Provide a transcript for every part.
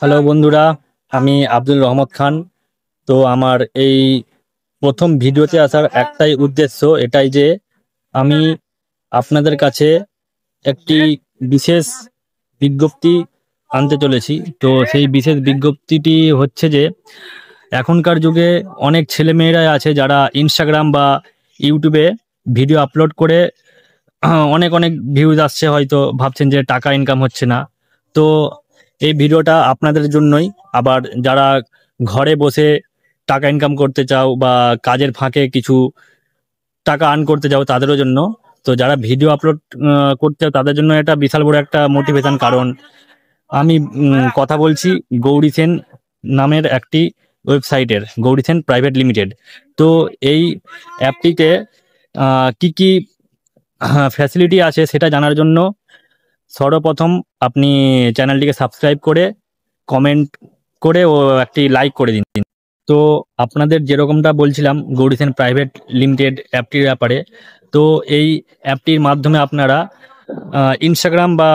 Hello বন্ধুরা, আমি আব্দুল রহমত খান। তো আমার এই প্রথম ভিডিওতে আসার একটাই উদ্দেশ্য, এটাই যে আমি আপনাদের কাছে একটি বিশেষ বিজ্ঞপ্তি আনতে চলেছি। তো সেই বিশেষ বিজ্ঞপ্তিটি হচ্ছে যে এখনকার যুগে অনেক ছেলেমেয়েরাই আছে যারা ইনস্টাগ্রাম বা ইউটিউবে ভিডিও আপলোড করে অনেক অনেক ভিউজ আসছে, হয়তো ভাবছেন যে টাকা ইনকাম হচ্ছে না। তো এই ভিডিওটা আপনাদের জন্যই। আবার যারা ঘরে বসে টাকা ইনকাম করতে চাও বা কাজের ফাঁকে কিছু টাকা আর্ন করতে চাও তাদেরও জন্য। তো যারা ভিডিও আপলোড করতে চাও তাদের জন্য এটা বিশাল বড় একটা মোটিভেশন, কারণ আমি কথা বলছি গৌরী সেন নামের একটি ওয়েবসাইটের, গৌরী সেন প্রাইভেট লিমিটেড। তো এই অ্যাপটিতে কি কি ফ্যাসিলিটি আছে সেটা জানার জন্য সর্বপ্রথম আপনি চ্যানেলটিকে সাবস্ক্রাইব করে কমেন্ট করে ও একটি লাইক করে দিন। তো আপনাদের যেরকমটা বলছিলাম গৌরী সেন প্রাইভেট লিমিটেড অ্যাপটির ব্যাপারে, তো এই অ্যাপটির মাধ্যমে আপনারা ইনস্টাগ্রাম বা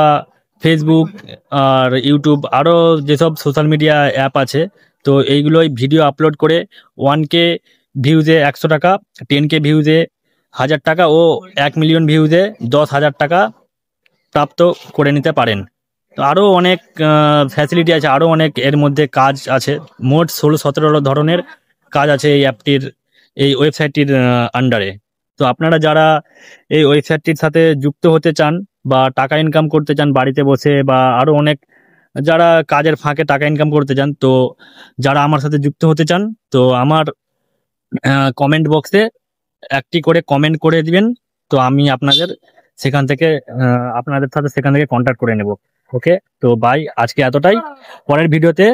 ফেসবুক আর ইউটিউব আরও যেসব সোশ্যাল মিডিয়া অ্যাপ আছে, তো এইগুলোই ভিডিও আপলোড করে 1K ভিউজে 100 টাকা, 10K ভিউজে 1000 টাকা ও 1 মিলিয়ন ভিউজে 10,000 টাকা প্রাপ্ত করে নিতে পারেন। তো আরও অনেক ফ্যাসিলিটি আছে, আরও অনেক এর মধ্যে কাজ আছে। মোট 16-17 ধরনের কাজ আছে এই অ্যাপটির, এই ওয়েবসাইটটির আন্ডারে। তো আপনারা যারা এই ওয়েবসাইটটির সাথে যুক্ত হতে চান বা টাকা ইনকাম করতে চান বাড়িতে বসে, বা আরও অনেক যারা কাজের ফাঁকে টাকা ইনকাম করতে চান, তো যারা আমার সাথে যুক্ত হতে চান, তো আমার কমেন্ট বক্সে একটি করে কমেন্ট করে দিবেন। তো আমি আপনাদের সেখান থেকে আপনাদের সাথে সেখান থেকে কন্ট্যাক্ট করে নেব। ওকে, তো বাই, আজকে এতটাই। পরের ভিডিওতে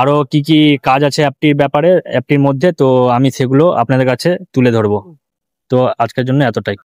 আরো কি কি কাজ আছে অ্যাপটির ব্যাপারে, অ্যাপটির মধ্যে, তো আমি সেগুলো আপনাদের কাছে তুলে ধরবো। তো আজকের জন্য এতটাই।